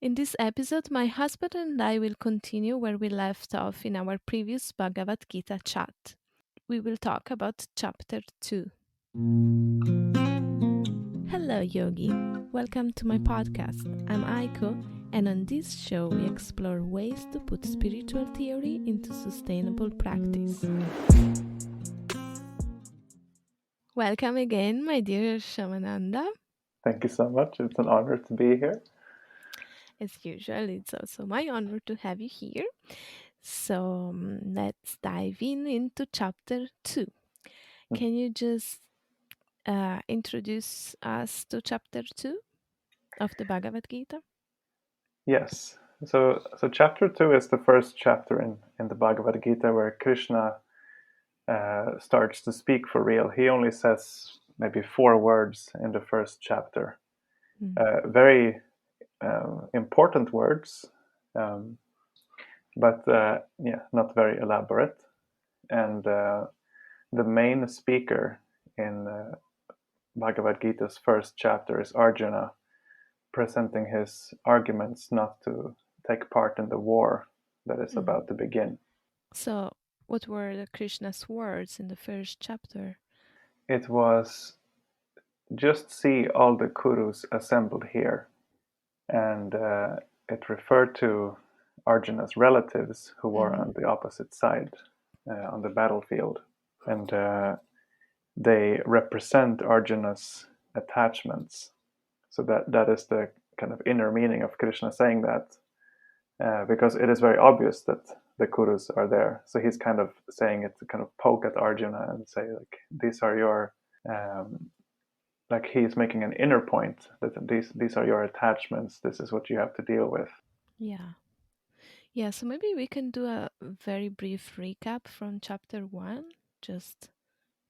In this episode, my husband and I will continue where we left off in our previous Bhagavad-gita chat. We will talk about chapter 2. Hello, Yogi. Welcome to my podcast. I'm Aiko, and on this show, we explore ways to put spiritual theory into sustainable practice. Welcome again, my dear Syamananda. Thank you so much. It's an honor to be here. As usual, it's also my honor to have you here. So let's dive into chapter 2. Can you just introduce us to chapter 2 of the Bhagavad-gita? Yes. So chapter 2 is the first chapter in the Bhagavad-gita where Krishna starts to speak for real. He only says maybe 4 words in the first chapter. Very important words, but not very elaborate. And the main speaker in Bhagavad-gita's first chapter is Arjuna, presenting his arguments not to take part in the war that is about to begin. So, what were the Krishna's words in the first chapter? It was, just see all the Kurus assembled here. And it referred to Arjuna's relatives who were on the opposite side on the battlefield. And they represent Arjuna's attachments. So that is the kind of inner meaning of Krishna saying that, because it is very obvious that the Kurus are there. So he's kind of saying it to kind of poke at Arjuna and say, like, these are your, like he's making an inner point that these are your attachments. This is what you have to deal with. Yeah, so maybe we can do a very brief recap from chapter 1, just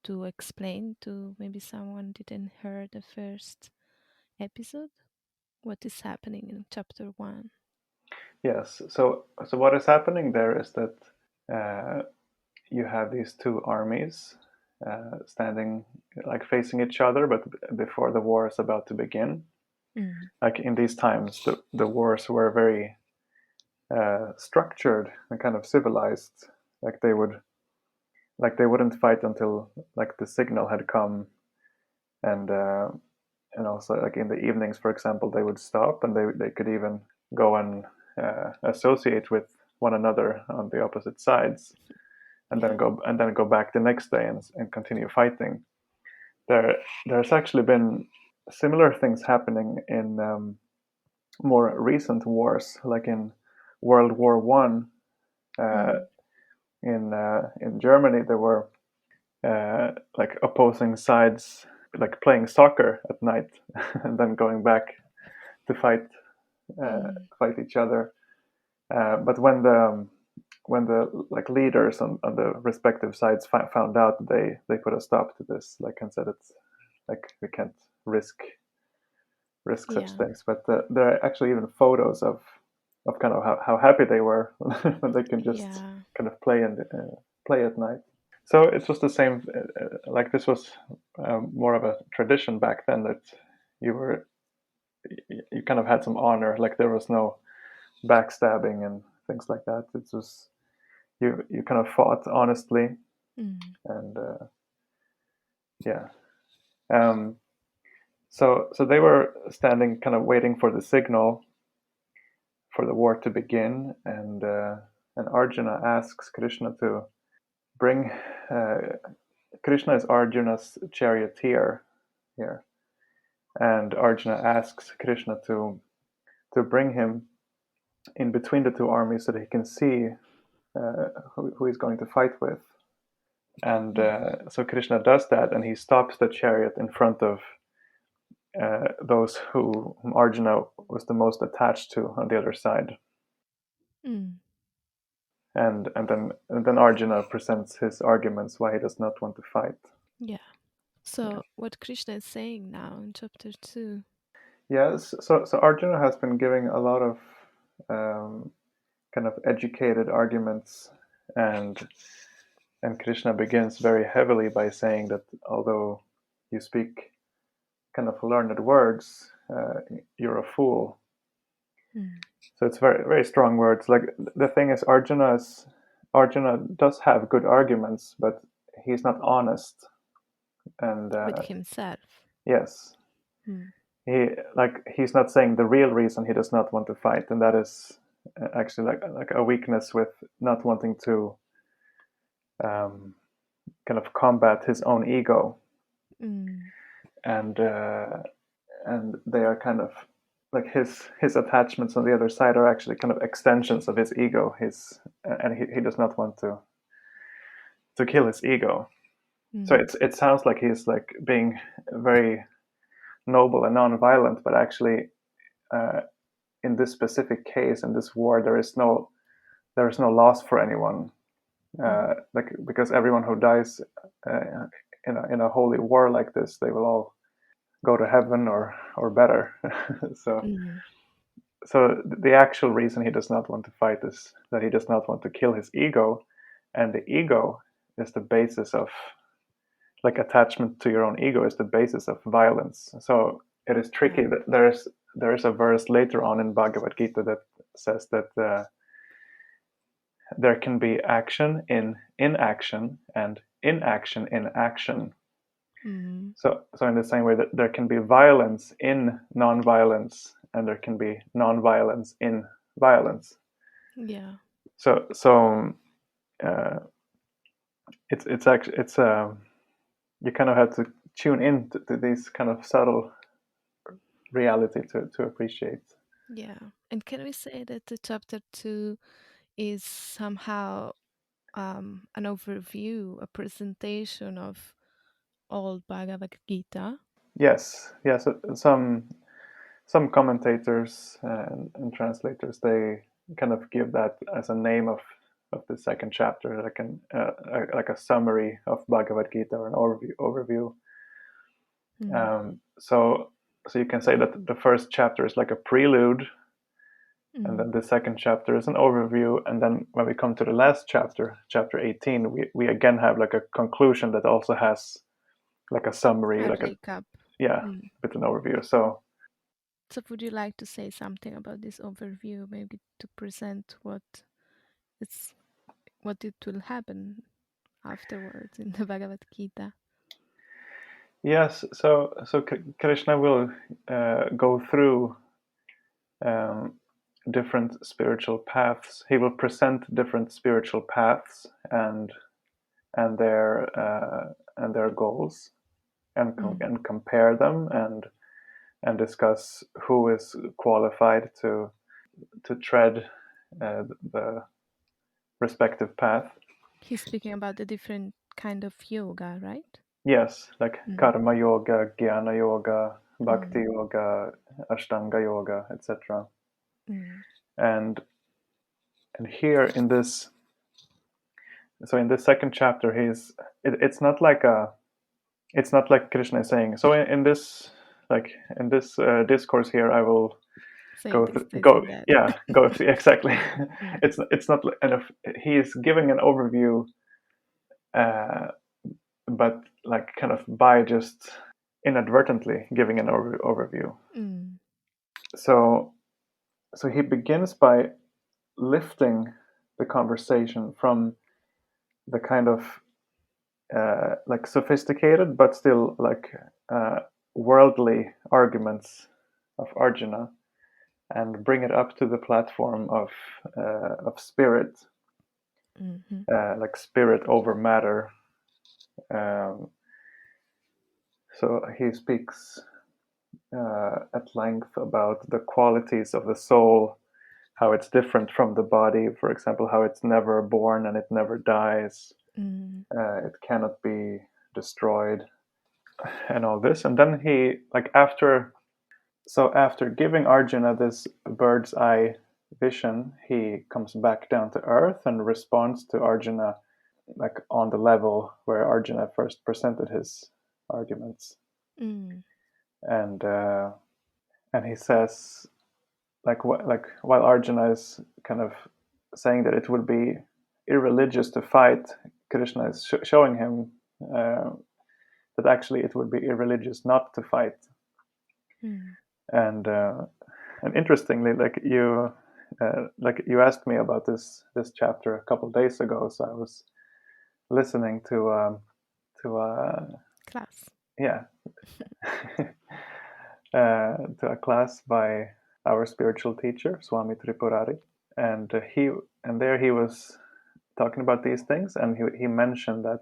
to explain to maybe someone didn't hear the first episode what is happening in chapter 1. Yes. So what is happening there is that you have these two armies standing, like, facing each other, but before the war is about to begin. Like in these times, the wars were very structured and kind of civilized. Like they wouldn't fight until like the signal had come, and also like in the evenings, for example, they would stop and they could even go and associate with one another on the opposite sides, and then go back the next day and continue fighting. There's actually been similar things happening in more recent wars, like in World War One. In Germany, there were like opposing sides, like playing soccer at night, and then going back to fight each other. But when the like leaders on the respective sides found out, they put a stop to this, like, and said it's like we can't risk such things. But there are actually even photos of kind of how happy they were when they can just kind of play at night. So it was the same. Like this was more of a tradition back then, that you kind of had some honor. Like there was no backstabbing and things like that. It was you kind of fought honestly, and so they were standing, kind of waiting for the signal for the war to begin, and Arjuna asks Krishna to bring. Krishna is Arjuna's charioteer here, and Arjuna asks Krishna to bring him in between the two armies so that he can see who he's going to fight with. And so Krishna does that, and he stops the chariot in front of those whom Arjuna was the most attached to on the other side. And then Arjuna presents his arguments why he does not want to fight. So what Krishna is saying now in chapter 2? Yes, so Arjuna has been giving a lot of kind of educated arguments, and Krishna begins very heavily by saying that although you speak kind of learned words, you're a fool. Mm. So it's very, very strong words. Like the thing is, Arjuna does have good arguments, but he's not honest. And With himself. yes, Mm. he's not saying the real reason he does not want to fight, and that is actually like a weakness with not wanting to um, kind of combat his own ego, Mm. and they are kind of like his attachments on the other side are actually kind of extensions of his ego. And he does not want to kill his ego. So Mm. it sounds like he's like being very noble and non-violent, but actually, uh, in this specific case, in this war, there is no loss for anyone. Mm. Like because everyone who dies uh, in a holy war like this, they will all go to heaven or better. so Mm. so the actual reason he does not want to fight is that he does not want to kill his ego, and the ego is the basis of like attachment to your own ego is the basis of violence. So it is Yeah. tricky that there is a verse later on in Bhagavad-gita that says that there can be action in inaction and inaction in action. Mm. So in the same way that there can be violence in non-violence and there can be non-violence in violence. Yeah. So uh, it's actually you kind of have to tune in to these kind of subtle reality to appreciate. Yeah. And can we say that the chapter 2 is somehow an overview, a presentation of all Bhagavad Gita? Yes. Some commentators and translators they kind of give that as a name of the second chapter, like a summary of Bhagavad Gita or an overview. Mm. So you can say that the first chapter is like a prelude, and Mm. then the second chapter is an overview, and then when we come to the last chapter, chapter 18, we again have like a conclusion that also has like a summary, A like a recap. yeah, Mm. with an overview. So So would you like to say something about this overview, maybe to present it's what it will happen afterwards in the Bhagavad Gita? yes, so Krishna will go through um, different spiritual paths. He will present different spiritual paths and their goals, Mm. and compare them and discuss who is qualified to tread the respective path. He's speaking about the different kind of yoga, right? Yes, like Mm. karma yoga, jnana yoga, bhakti Mm. yoga, ashtanga yoga, etc. Mm. And here in this, so in this second chapter, it's not like Krishna is saying. So in this discourse here, I will Say this, this, go and that. go through exactly. Mm. It's not, and if he is giving an overview, uh, but like kind of by just inadvertently giving an overview. Mm. So he begins by lifting the conversation from the kind of like sophisticated but still like uh, worldly arguments of Arjuna and bring it up to the platform of spirit, Mm-hmm. like spirit over matter. Um, so he speaks at length about the qualities of the soul, how it's different from the body. For example, how it's never born and it never dies. Mm. It cannot be destroyed, and all this. And then he, like after giving Arjuna this bird's eye vision, he comes back down to earth and responds to Arjuna like on the level where Arjuna first presented his arguments. Mm. And he says like while Arjuna is kind of saying that it would be irreligious to fight, Krishna is showing him uh, that actually it would be irreligious not to fight. Mm. And And interestingly, like you asked me about this chapter a couple of days ago, so I was listening to Class. yeah to a class by our spiritual teacher Swami Tripurari, and he was talking about these things, and he mentioned that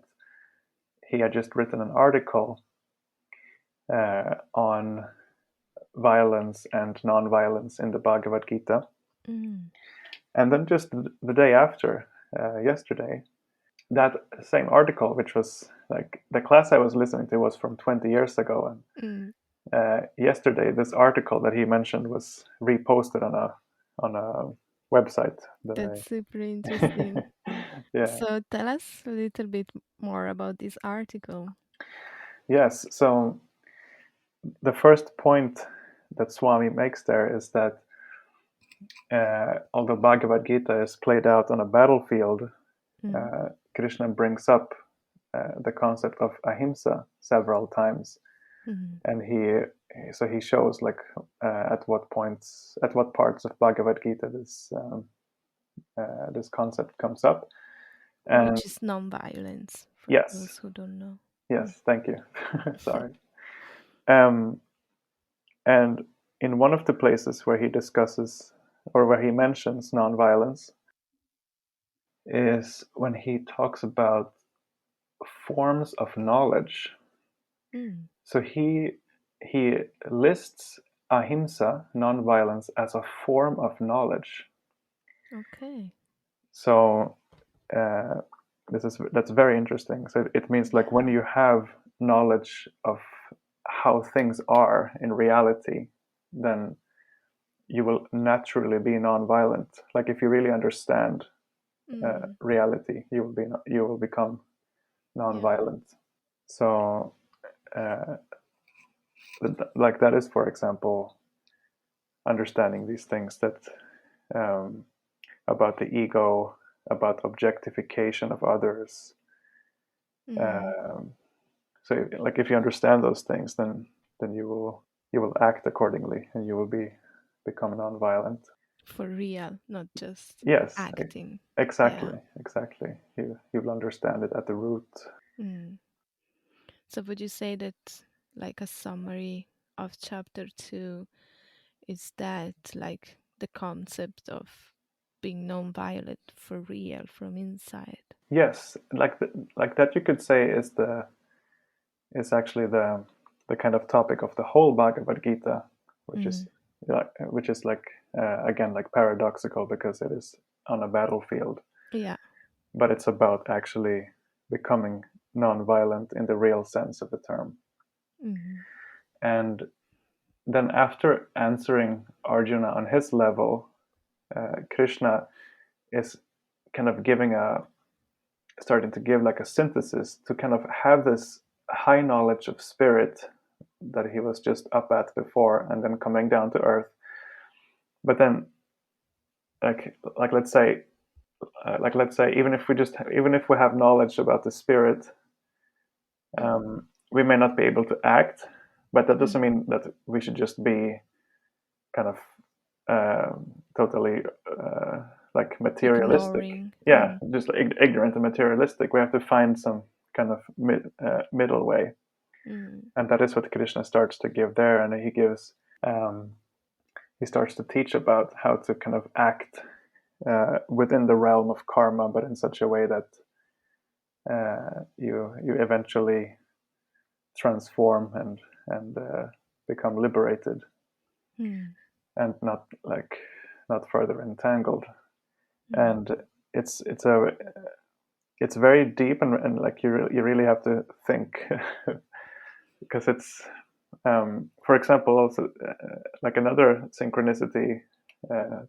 he had just written an article on violence and non-violence in the Bhagavad-gita. And then just the day after, yesterday, that same article, which was like the class I was listening to was from 20 years ago, and yesterday this article that he mentioned was reposted on a website That's that super interesting. yeah. So tell us a little bit more about this article. Yes, so the first point that Swami makes there is that although Bhagavad Gita is played out on a battlefield, Krishna brings up the concept of ahimsa several times, and he shows like at what parts of Bhagavad Gita this concept comes up, and Which is non-violence, for yes, those who don't know. yes, thank you. Sorry. Um, and in one of the places where he discusses or where he mentions nonviolence is when he talks about forms of knowledge. So he lists ahimsa, nonviolence, as a form of knowledge. Okay. So that's very interesting. So it means like when you have knowledge of how things are in reality, then you will naturally be nonviolent. Like if you really understand reality, you will become nonviolent. So like that is, for example, understanding these things that about the ego, about objectification of others. So like if you understand those things, then you will act accordingly, and you will become nonviolent. For real, not just Yes, acting. exactly, Yeah. exactly. You will understand it at the root. So would you say that, like, a summary of chapter 2 is that like the concept of being non-violent for real from inside? Yes, like that you could say is actually the kind of topic of the whole Bhagavad Gita, which is like again like paradoxical because it is on a battlefield. Yeah. But it's about actually becoming non-violent in the real sense of the term. And then after answering Arjuna on his level, Krishna is kind of starting to give like a synthesis to kind of have this high knowledge of spirit that he was just up at before, and then coming down to earth. But then, like let's say, even if we have knowledge about the spirit, we may not be able to act, but that doesn't mean that we should just be kind of totally like materialistic. Ignoring. Yeah, just like ignorant and materialistic. We have to find some kind of middle way, and that is what Krishna starts to give there. And he starts to teach about how to kind of act within the realm of karma, but in such a way that you eventually transform and become liberated, and not further entangled. And it's very deep, and like you really have to think because it's for example also like another synchronicity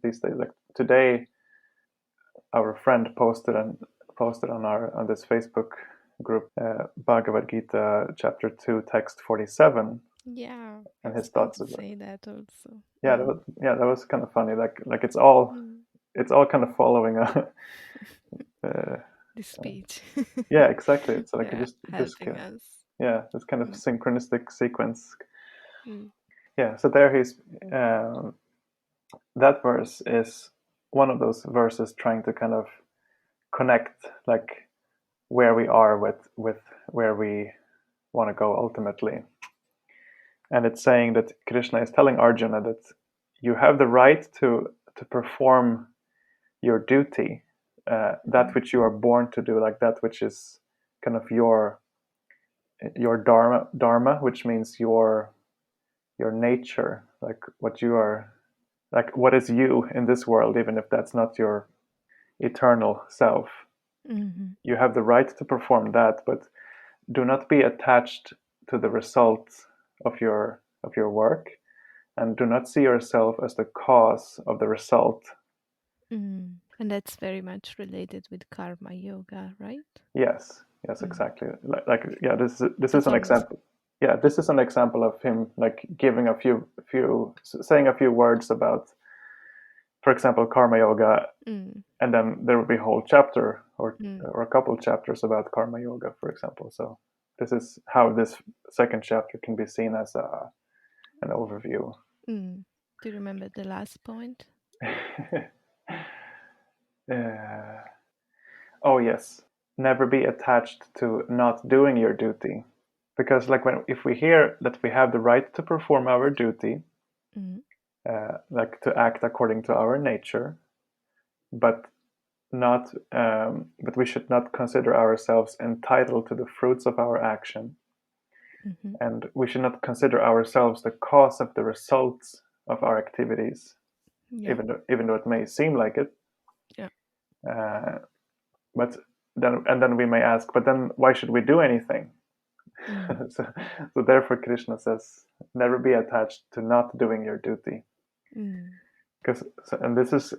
these days, like today our friend posted on this Facebook group Bhagavad-gita chapter 2 text 47, Yeah, and I was his going thoughts to of it. say that also. Yeah, that was kind of funny. Like it's all kind of following a the speech. yeah, exactly. It's like Yeah, just helping us. yeah, this kind of synchronistic sequence. Mm. Yeah, so there that verse is one of those verses trying to kind of connect like where we are with where we want to go ultimately. And it's saying that Krishna is telling Arjuna that you have the right to perform your duty, that which you are born to do, like that which is kind of your dharma, which means your nature, like what you are, like what is you in this world, even if that's not your eternal self. You have the right to perform that, but do not be attached to the result of your work, and do not see yourself as the cause of the result. And that's very much related with karma yoga, right? Yes, exactly. Yeah, this is That's an almost. example. Yeah, this is an example of him like giving saying a few words about, for example, karma yoga, and then there will be a whole chapter or a couple chapters about karma yoga, for example. So this is how this second chapter can be seen as an overview. Do you remember the last point? Oh yes, never be attached to not doing your duty, because like if we hear that we have the right to perform our duty, like to act according to our nature, but not but we should not consider ourselves entitled to the fruits of our action, and we should not consider ourselves the cause of the results of our activities, even though it may seem like it. But then we may ask, but then why should we do anything? so therefore Krishna says, never be attached to not doing your duty. Because and this is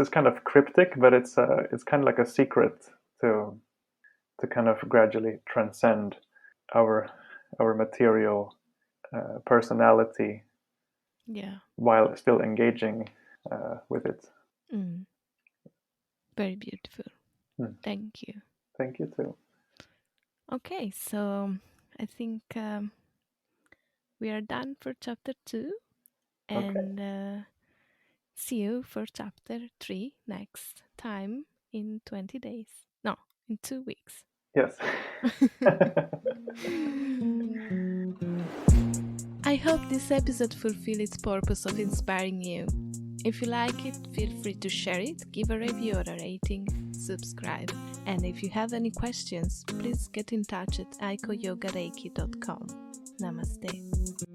kind of cryptic, but it's kind of like a secret to kind of gradually transcend our material personality, while still engaging with it. Very beautiful. Thank you. Thank you too. Okay, so I think we are done for chapter 2, and see you for chapter 3 next time in 20 days. No, in 2 weeks. Yes. I hope this episode fulfilled its purpose of inspiring you. If you like it, feel free to share it, give a review or a rating, subscribe. And if you have any questions, please get in touch at aikoyogareiki.com. Namaste.